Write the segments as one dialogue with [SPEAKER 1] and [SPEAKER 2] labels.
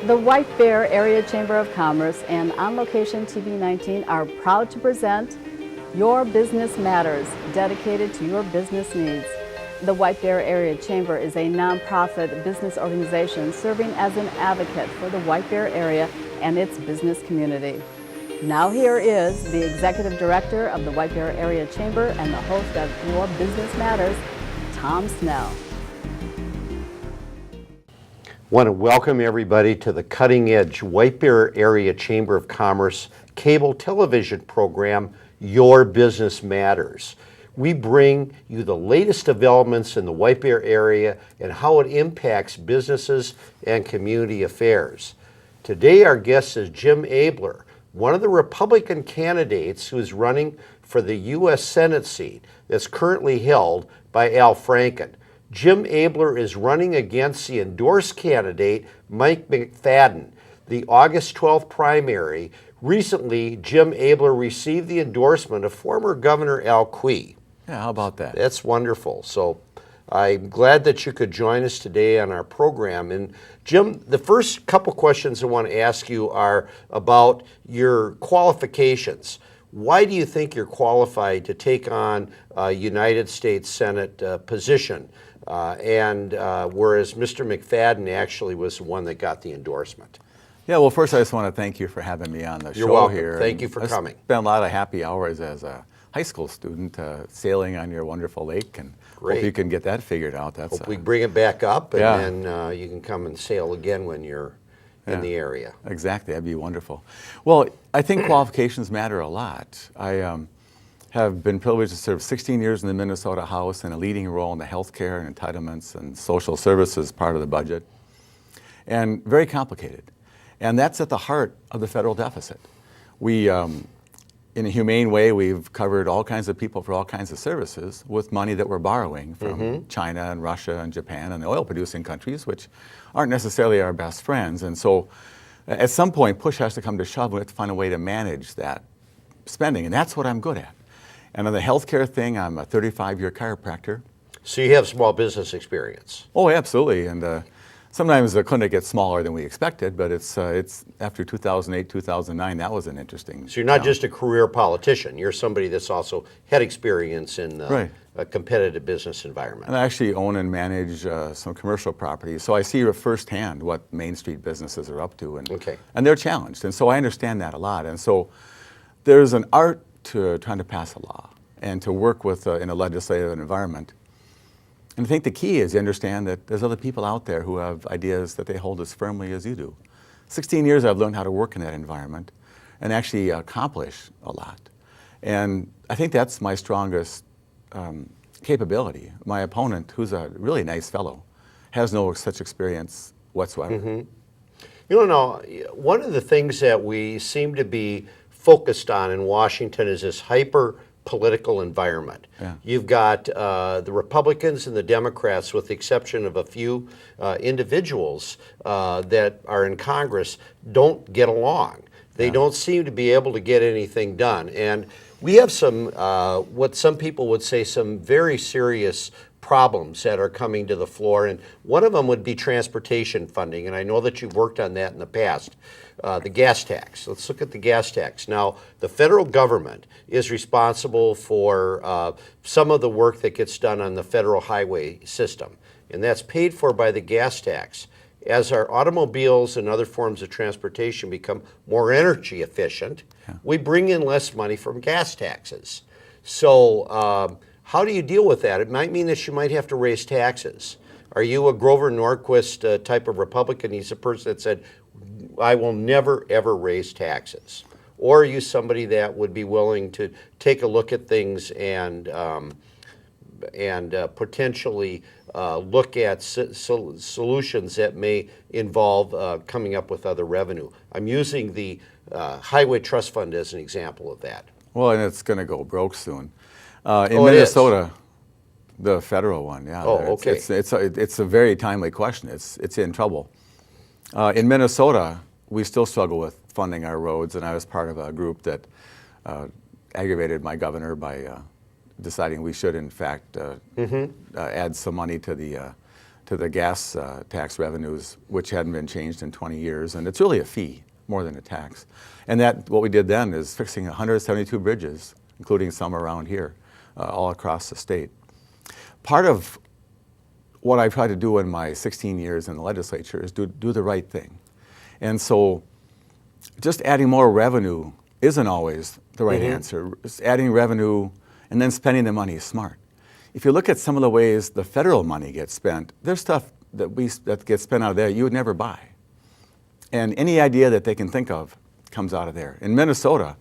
[SPEAKER 1] The White Bear Area Chamber of Commerce and On Location TV 19 are proud to present Your Business Matters, dedicated to your business needs. The White Bear Area Chamber is a nonprofit business organization serving as an advocate for the White Bear area and its business community. Now here is the Executive Director of the White Bear Area Chamber and the host of Your Business Matters, Tom Snell.
[SPEAKER 2] I want to welcome everybody to the cutting-edge White Bear Area Chamber of Commerce cable television program, Your Business Matters. We bring you the latest developments in the White Bear area and how it impacts businesses and community affairs. Today our guest is Jim Abeler, one of the Republican candidates who is running for the U.S. Senate seat that's currently held by Al Franken. Jim Abeler is running against the endorsed candidate, Mike McFadden. The August 12th primary, recently Jim Abeler received the endorsement of former Governor Al Quie.
[SPEAKER 3] Yeah, how about that?
[SPEAKER 2] That's wonderful. So I'm glad that you could join us today on our program. And Jim, the first couple questions I want to ask you are about your qualifications. Why do you think you're qualified to take on a United States Senate position? Whereas Mr. McFadden actually was the one that got the endorsement.
[SPEAKER 3] Yeah, well, first I just want to thank you for having me on the show.
[SPEAKER 2] You're welcome.
[SPEAKER 3] Here.
[SPEAKER 2] Thank you for coming.
[SPEAKER 3] I spent a lot of happy hours as a high school student sailing on your wonderful lake, and
[SPEAKER 2] Great.
[SPEAKER 3] hope you can get that figured out. That's
[SPEAKER 2] hope we bring it back up, and
[SPEAKER 3] yeah.
[SPEAKER 2] then you can come and sail again when you're in the area.
[SPEAKER 3] Exactly, that'd be wonderful. Well, I think qualifications matter a lot. I have been privileged to serve 16 years in the Minnesota House in a leading role in the healthcare and entitlements and social services part of the budget, and very complicated. And that's at the heart of the federal deficit. We, in a humane way, we've covered all kinds of people for all kinds of services with money that we're borrowing from China and Russia and Japan and the oil-producing countries, which aren't necessarily our best friends. And so at some point, push has to come to shove. We have to find a way to manage that spending, and that's what I'm good at. And on the healthcare thing, I'm a 35-year chiropractor.
[SPEAKER 2] So you have small business experience.
[SPEAKER 3] Oh, absolutely. And sometimes the clinic gets smaller than we expected, but it's after 2008, 2009, that was an interesting
[SPEAKER 2] So you're not just a career politician. You're somebody that's also had experience in a competitive business environment.
[SPEAKER 3] And I actually own and manage some commercial properties, so I see firsthand what Main Street businesses are up to, and they're challenged. And so I understand that a lot. And so there's an art to trying to pass a law and to work with in a legislative environment. And I think the key is you understand that there's other people out there who have ideas that they hold as firmly as you do. 16 years I've learned how to work in that environment and actually accomplish a lot. And I think that's my strongest capability. My opponent, who's a really nice fellow, has no such experience whatsoever.
[SPEAKER 2] You know, one of the things that we seem to be focused on in Washington is this hyper-political environment.
[SPEAKER 3] Yeah.
[SPEAKER 2] You've got the Republicans and the Democrats, with the exception of a few individuals that are in Congress, don't get along. They don't seem to be able to get anything done. And we have some, what some people would say, some very serious problems that are coming to the floor, and one of them would be transportation funding, and I know that you've worked on that in the past. The gas tax. Let's look at the gas tax. Now, the federal government is responsible for some of the work that gets done on the federal highway system, and that's paid for by the gas tax. As our automobiles and other forms of transportation become more energy efficient, we bring in less money from gas taxes. So how do you deal with that? It might mean that you might have to raise taxes. Are you a Grover Norquist type of Republican? He's a person that said, I will never, ever raise taxes. Or are you somebody that would be willing to take a look at things and potentially look at solutions that may involve coming up with other revenue? I'm using the Highway Trust Fund as an example of that.
[SPEAKER 3] Well, and it's going to go broke soon. In Minnesota, the federal one, yeah.
[SPEAKER 2] Oh, okay.
[SPEAKER 3] It's a very timely question. It's in trouble. In Minnesota, we still struggle with funding our roads, and I was part of a group that aggravated my governor by deciding we should, in fact, add some money to the to the gas tax revenues, which hadn't been changed in 20 years. And it's really a fee more than a tax. And that, what we did then is fixing 172 bridges, including some around here, all across the state. Part of what I tried to do in my 16 years in the legislature is do the right thing. And so just adding more revenue isn't always the right answer. Just adding revenue and then spending the money is smart. If you look at some of the ways the federal money gets spent, there's stuff that gets spent out of there you would never buy. And any idea that they can think of comes out of there. In Minnesota,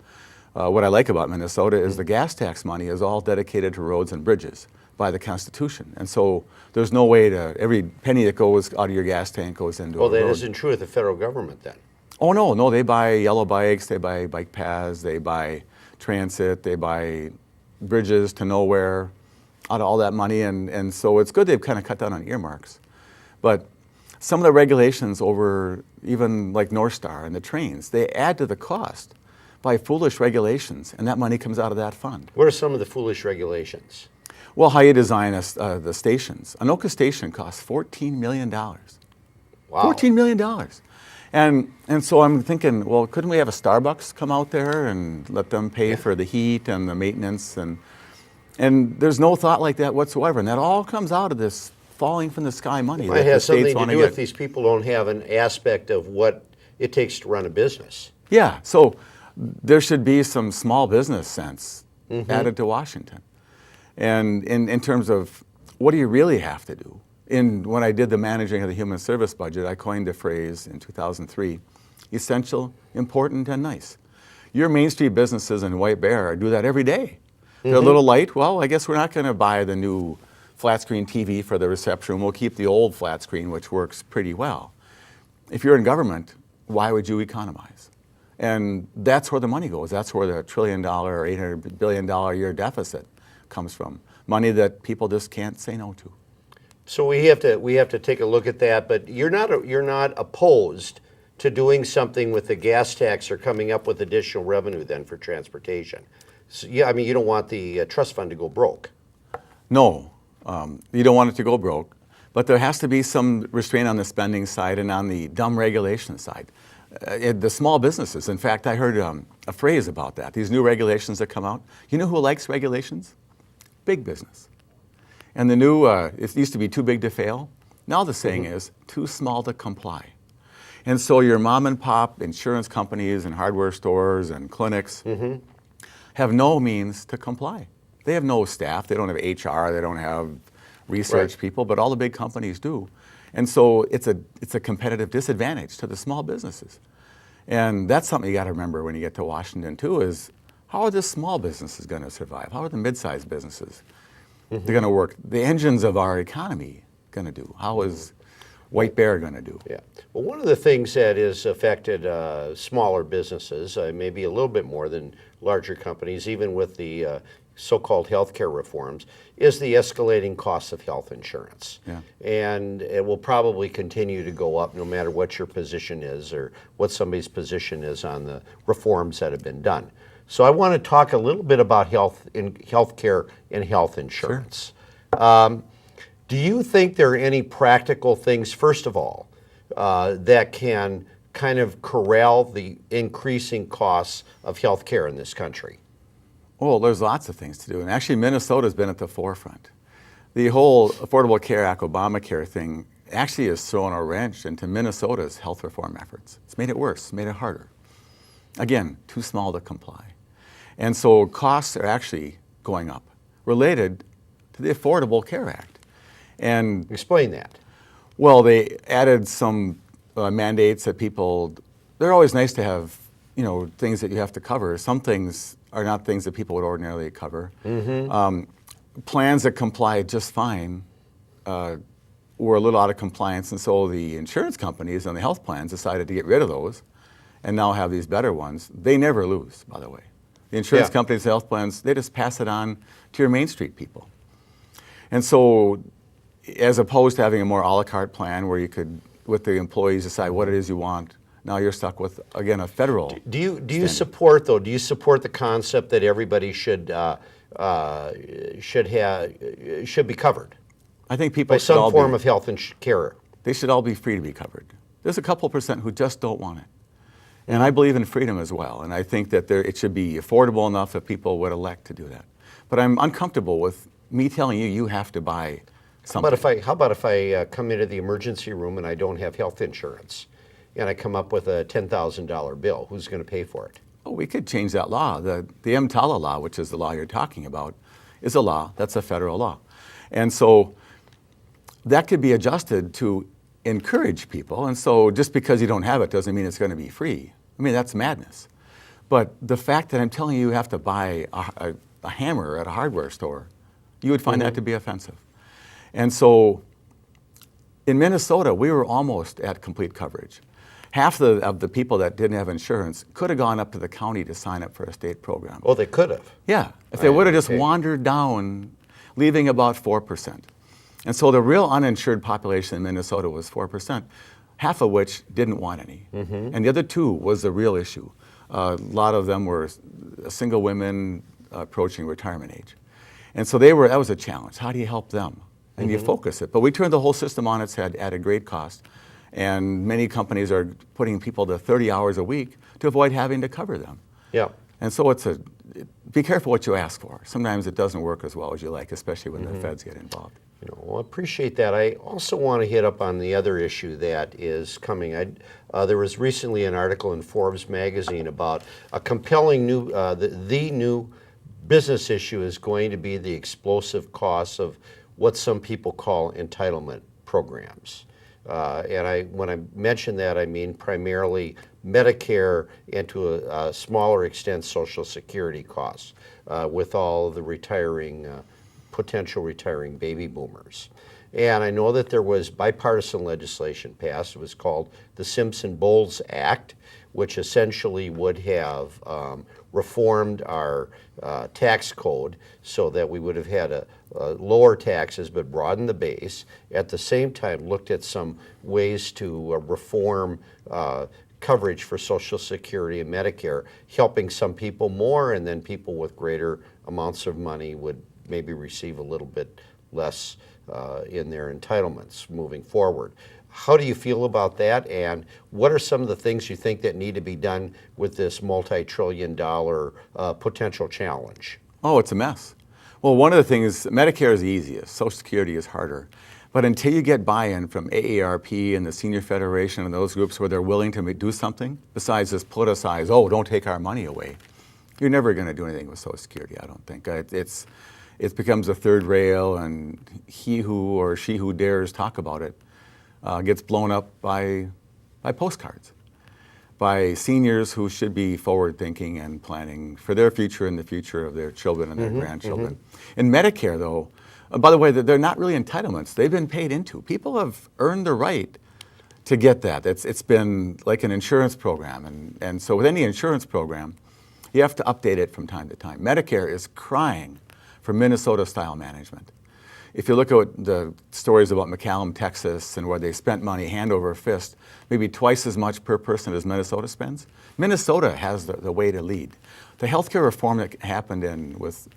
[SPEAKER 3] what I like about Minnesota is the gas tax money is all dedicated to roads and bridges by the Constitution. And so there's no way to, every penny that goes out of your gas tank goes into a road.
[SPEAKER 2] Well, that isn't true with the federal government then.
[SPEAKER 3] Oh, no, they buy yellow bikes, they buy bike paths, they buy transit, they buy bridges to nowhere out of all that money. And so it's good they've kind of cut down on earmarks. But some of the regulations over even like North Star and the trains, they add to the cost by foolish regulations, and that money comes out of that fund.
[SPEAKER 2] What are some of the foolish regulations?
[SPEAKER 3] Well, how you design the stations. Anoka Station costs $14 million.
[SPEAKER 2] Wow.
[SPEAKER 3] $14 million. And so I'm thinking, well, couldn't we have a Starbucks come out there and let them pay for the heat and the maintenance? And there's no thought like that whatsoever. And that all comes out of this falling from the sky money.
[SPEAKER 2] It might have something to do with these people don't have an aspect of what it takes to run a business.
[SPEAKER 3] Yeah, so there should be some small business sense added to Washington. And in terms of what do you really have to do? When I did the managing of the human service budget, I coined the phrase in 2003, essential, important, and nice. Your Main Street businesses in White Bear do that every day. They're a little light. Well, I guess we're not going to buy the new flat screen TV for the reception. We'll keep the old flat screen, which works pretty well. If you're in government, why would you economize? And that's where the money goes. That's where the $1 trillion or $800 billion a year deficit comes from. Money that people just can't say no to.
[SPEAKER 2] So we have to take a look at that. But you're not opposed to doing something with the gas tax or coming up with additional revenue then for transportation. So, yeah, I mean, you don't want the trust fund to go broke.
[SPEAKER 3] No, you don't want it to go broke. But there has to be some restraint on the spending side and on the dumb regulation side. The small businesses, in fact, I heard a phrase about that. These new regulations that come out. You know who likes regulations? Big business. And the new, it used to be too big to fail. Now the saying is too small to comply. And so your mom and pop insurance companies and hardware stores and clinics have no means to comply. They have no staff. They don't have HR. They don't have research people, but all the big companies do. And so it's a competitive disadvantage to the small businesses. And that's something you got to remember when you get to Washington too, is how are the small businesses going to survive? How are the mid-sized businesses they're going to work? The engines of our economy going to do? How is White Bear going to do?
[SPEAKER 2] Yeah. Well, one of the things that has affected smaller businesses, maybe a little bit more than larger companies, even with the so-called healthcare reforms, is the escalating cost of health insurance.
[SPEAKER 3] Yeah.
[SPEAKER 2] And it will probably continue to go up no matter what your position is or what somebody's position is on the reforms that have been done. So I want to talk a little bit about healthcare and health insurance. Sure. Do you think there are any practical things, first of all, that can kind of corral the increasing costs of healthcare in this country?
[SPEAKER 3] Well, there's lots of things to do. And actually, Minnesota's been at the forefront. The whole Affordable Care Act, Obamacare thing, actually has thrown a wrench into Minnesota's health reform efforts. It's made it worse, made it harder. Again, too small to comply. And so costs are actually going up, related to the Affordable Care Act. And
[SPEAKER 2] explain that.
[SPEAKER 3] Well, they added some mandates that people, they're always nice to have, things that you have to cover. Some things are not things that people would ordinarily cover. Plans that comply just fine were a little out of compliance, and so the insurance companies and the health plans decided to get rid of those and now have these better ones. They never lose, by the way. The insurance companies, the health plans, they just pass it on to your Main Street people. And so as opposed to having a more a la carte plan where you could, with the employees, decide what it is you want, now you're stuck with, again, a federal
[SPEAKER 2] Do you support the concept that everybody should be covered?
[SPEAKER 3] I think people
[SPEAKER 2] by
[SPEAKER 3] should all
[SPEAKER 2] some form
[SPEAKER 3] be,
[SPEAKER 2] of health care.
[SPEAKER 3] they should all be free to be covered. There's a couple percent who just don't want it. There's a couple percent who just don't want it. And I believe in freedom as well. And I think that it should be affordable enough that people would elect to do that. But I'm uncomfortable with me telling you, you have to buy something.
[SPEAKER 2] How about if I come into the emergency room and I don't have health insurance, and I come up with a $10,000 bill? Who's going to pay for it?
[SPEAKER 3] Oh, we could change that law. The EMTALA law, which is the law you're talking about, is a law. That's a federal law. And so that could be adjusted to encourage people. And so just because you don't have it doesn't mean it's going to be free. I mean, that's madness. But the fact that I'm telling you have to buy a hammer at a hardware store, you would find that to be offensive. And so in Minnesota, we were almost at complete coverage. Half of the people that didn't have insurance could have gone up to the county to sign up for a state program.
[SPEAKER 2] Oh, they could have.
[SPEAKER 3] Yeah, if they would have just wandered down, leaving about 4%. And so the real uninsured population in Minnesota was 4%, half of which didn't want any. And the other 2 was the real issue. A lot of them were single women approaching retirement age. And so that was a challenge. How do you help them? And you focus it. But we turned the whole system on its head at a great cost. And many companies are putting people to 30 hours a week to avoid having to cover them.
[SPEAKER 2] Yeah.
[SPEAKER 3] And so be careful what you ask for. Sometimes it doesn't work as well as you like, especially when the feds get involved.
[SPEAKER 2] Well, I appreciate that. I also want to hit up on the other issue that is coming. There was recently an article in Forbes magazine about a compelling new, the new business issue is going to be the explosive costs of what some people call entitlement programs. And when I mention that, I mean primarily Medicare and to a smaller extent Social Security costs with all the potential retiring baby boomers. And I know that there was bipartisan legislation passed. It was called the Simpson-Bowles Act, which essentially would have reformed our tax code so that we would have had lower taxes but broaden the base. At the same time, looked at some ways to reform coverage for Social Security and Medicare, helping some people more, and then people with greater amounts of money would maybe receive a little bit less in their entitlements moving forward. How do you feel about that, and what are some of the things you think that need to be done with this multi-trillion-dollar potential challenge?
[SPEAKER 3] Oh, it's a mess. Well, one of the things, Medicare is the easiest, Social Security is harder. But until you get buy-in from AARP and the Senior Federation and those groups where they're willing to do something, besides just politicize, oh, don't take our money away, you're never going to do anything with Social Security, I don't think. It becomes a third rail, and he who or she who dares talk about it gets blown up by postcards, by seniors who should be forward-thinking and planning for their future and the future of their children and their grandchildren. In Medicare, though, by the way, they're not really entitlements. They've been paid into. People have earned the right to get that. It's been like an insurance program. And so with any insurance program, you have to update it from time to time. Medicare is crying for Minnesota-style management. If you look at the stories about McAllen, Texas, and where they spent money hand over fist, maybe twice as much per person as Minnesota spends, Minnesota has the way to lead. The healthcare reform that happened with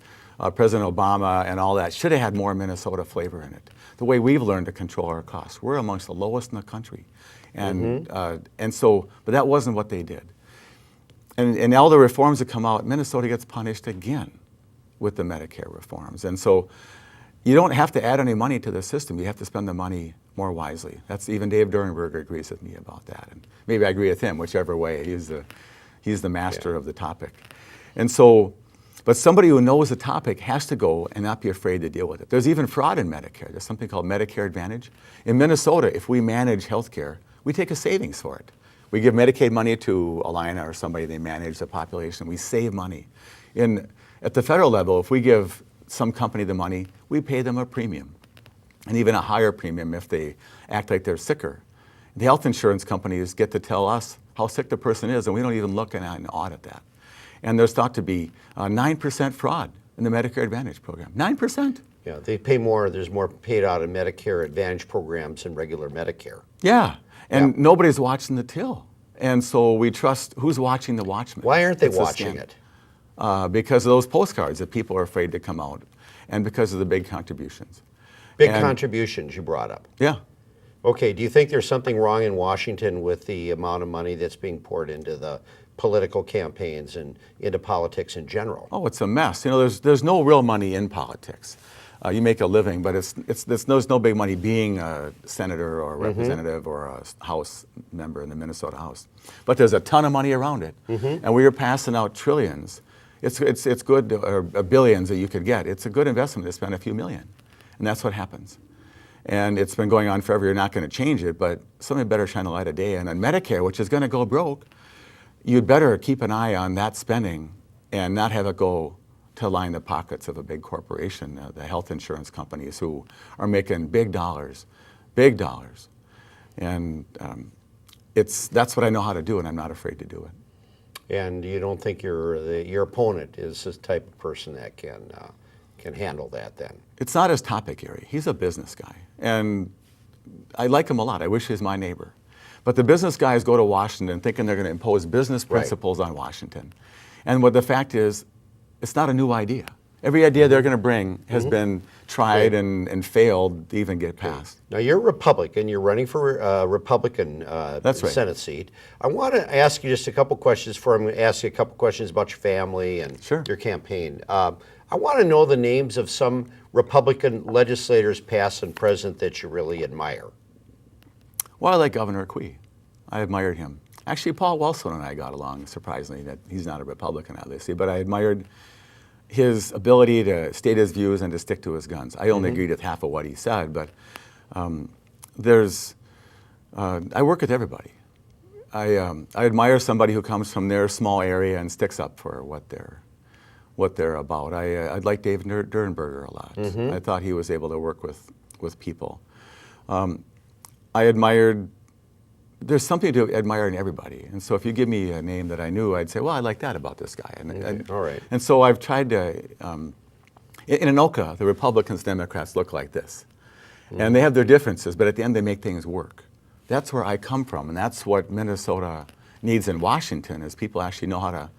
[SPEAKER 3] President Obama and all that should have had more Minnesota flavor in it. The way we've learned to control our costs. We're amongst the lowest in the country. And so, but that wasn't what they did. And all the reforms that come out, Minnesota gets punished again with the Medicare reforms. And so you don't have to add any money to the system. You have to spend the money more wisely. Even Dave Durenberger agrees with me about that. And maybe I agree with him, whichever way. He's the master of the topic. And so, but somebody who knows the topic has to go and not be afraid to deal with it. There's even fraud in Medicare. There's something called Medicare Advantage. In Minnesota, if we manage healthcare, we take a savings for it. We give Medicaid money to Alina or somebody, they manage the population. We save money. At the federal level, if we give some company the money, we pay them a premium, and even a higher premium if they act like they're sicker. The health insurance companies get to tell us how sick the person is, and we don't even look and audit that. And there's thought to be 9% fraud in the Medicare Advantage program. 9%.
[SPEAKER 2] Yeah, they pay more. There's more paid out in Medicare Advantage programs than regular Medicare.
[SPEAKER 3] Yeah, and nobody's watching the till. And so we trust, who's watching the watchman?
[SPEAKER 2] Why aren't they watching it?
[SPEAKER 3] Because of those postcards that people are afraid to come out, and because of the big contributions.
[SPEAKER 2] Big
[SPEAKER 3] And-
[SPEAKER 2] contributions you brought up.
[SPEAKER 3] Yeah.
[SPEAKER 2] Okay, do you think there's something wrong in Washington with the amount of money that's being poured into the political campaigns and into politics in general?
[SPEAKER 3] Oh, it's a mess. You know, there's no real money in politics. You make a living, but there's no big money being a senator or a representative or a House member in the Minnesota House. But there's a ton of money around it, and we are passing out trillions. It's good, or billions that you could get. It's a good investment to spend a few million, and that's what happens. And it's been going on forever. You're not going to change it, but something better shine a light of day. And on Medicare, which is going to go broke, you'd better keep an eye on that spending and not have it go to line the pockets of a big corporation, the health insurance companies who are making big dollars. And that's what I know how to do, and I'm not afraid to do it.
[SPEAKER 2] And you don't think your opponent is the type of person that can handle that then?
[SPEAKER 3] It's not his topic area. He's a business guy, and I like him a lot. I wish he was my neighbor. But the business guys go to Washington thinking they're going to impose business principles on Washington. And what the fact is, it's not a new idea. Every idea they're going to bring has been tried and failed to even get passed.
[SPEAKER 2] Now, you're a Republican. You're running for a Republican
[SPEAKER 3] That's right.
[SPEAKER 2] Senate seat. I want to ask you just a couple questions before I'm going to ask you a couple questions about your family and
[SPEAKER 3] Sure.
[SPEAKER 2] your campaign. I want to know the names of some Republican legislators, past and present, that you really admire.
[SPEAKER 3] Well, I like Governor Quee. I admired him. Actually, Paul Wellstone and I got along, surprisingly. That he's not a Republican, obviously, but I admired his ability to state his views and to stick to his guns. I only agreed with half of what he said, but I work with everybody. I admire somebody who comes from their small area and sticks up for what they're about. I like David Durenberger a lot. I thought he was able to work with people. I admired. There's something to admire in everybody, and so if you give me a name that I knew, I'd say, well, I like that about this guy.
[SPEAKER 2] All right.
[SPEAKER 3] And so I've tried to. In Anoka, the Republicans, Democrats look like this, and they have their differences, but at the end they make things work. That's where I come from, and that's what Minnesota needs in Washington, is people actually know how to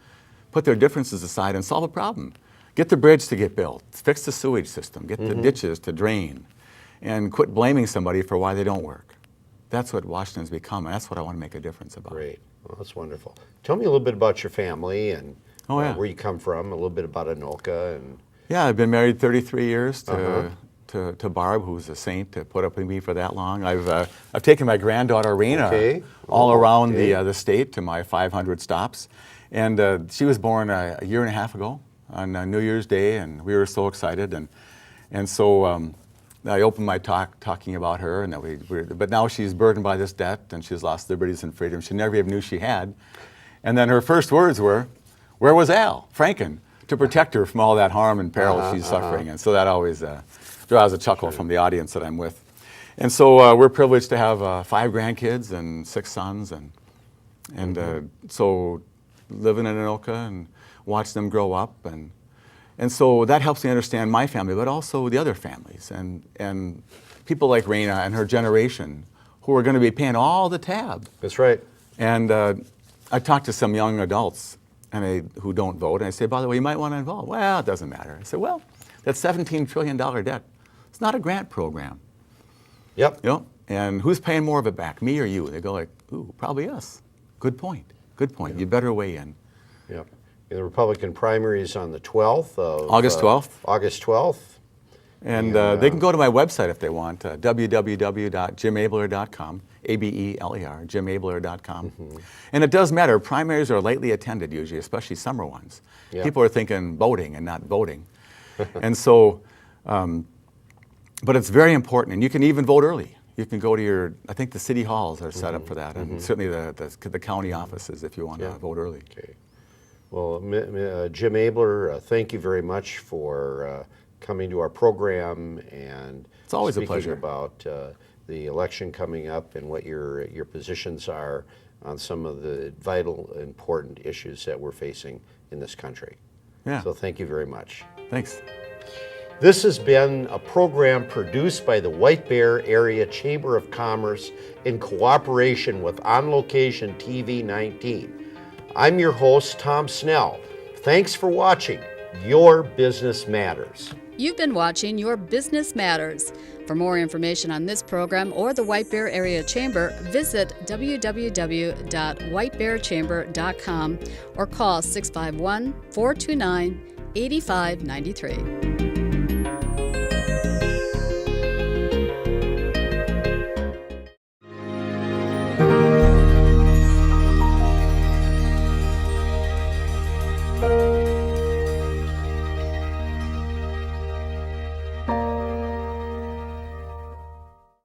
[SPEAKER 3] put their differences aside and solve a problem. Get the bridge to get built, fix the sewage system, get the ditches to drain, and quit blaming somebody for why they don't work. That's what Washington's become, and that's what I want to make a difference about.
[SPEAKER 2] Great. Well, that's wonderful. Tell me a little bit about your family and where you come from, a little bit about Anoka. And
[SPEAKER 3] Yeah, I've been married 33 years to Barb, who's a saint to put up with me for that long. I've taken my granddaughter, Raina, all around the state to my 500 stops. And she was born a year and a half ago on New Year's Day, and we were so excited. And so I opened my talk talking about her, and but now she's burdened by this debt, and she's lost liberties and freedom she never even knew she had. And then her first words were, "Where was Al Franken to protect her from all that harm and peril she's suffering?" And so that always draws a chuckle from the audience that I'm with. And so we're privileged to have 5 grandkids and 6 sons, and so living in Anoka and watch them grow up, and so that helps me understand my family, but also the other families and people like Raina and her generation who are going to be paying all the tab.
[SPEAKER 2] That's right.
[SPEAKER 3] And I talked to some young adults who don't vote, and I say, by the way, you might want to involve. Well, it doesn't matter. I said, well, that $17 trillion debt, it's not a grant program.
[SPEAKER 2] Yep.
[SPEAKER 3] You know, and who's paying more of it back, me or you? And they go like, ooh, probably us. Good point. Good point. You better weigh in.
[SPEAKER 2] Yep. The Republican primary is on the 12th of
[SPEAKER 3] August 12th.
[SPEAKER 2] August 12th.
[SPEAKER 3] And they can go to my website if they want, www.jimabeler.com, A-B-E-L-E-R, jimabeler.com. And it does matter. Primaries are lightly attended usually, especially summer ones.
[SPEAKER 2] Yeah.
[SPEAKER 3] People are thinking voting and not voting. And so, but it's very important. And you can even vote early. You can go to I think the city halls are set up for that, and certainly the county offices if you want to vote early.
[SPEAKER 2] Okay. Well, Jim Abeler, thank you very much for coming to our program and
[SPEAKER 3] it's always a
[SPEAKER 2] speaking
[SPEAKER 3] pleasure
[SPEAKER 2] about the election coming up and what your positions are on some of the vital, important issues that we're facing in this country.
[SPEAKER 3] Yeah.
[SPEAKER 2] So thank you very much.
[SPEAKER 3] Thanks.
[SPEAKER 2] This has been a program produced by the White Bear Area Chamber of Commerce in cooperation with On Location TV 19. I'm your host, Tom Snell. Thanks for watching. Your Business Matters.
[SPEAKER 1] You've been watching Your Business Matters. For more information on this program or the White Bear Area Chamber, visit www.whitebearchamber.com or call 651-429-8593.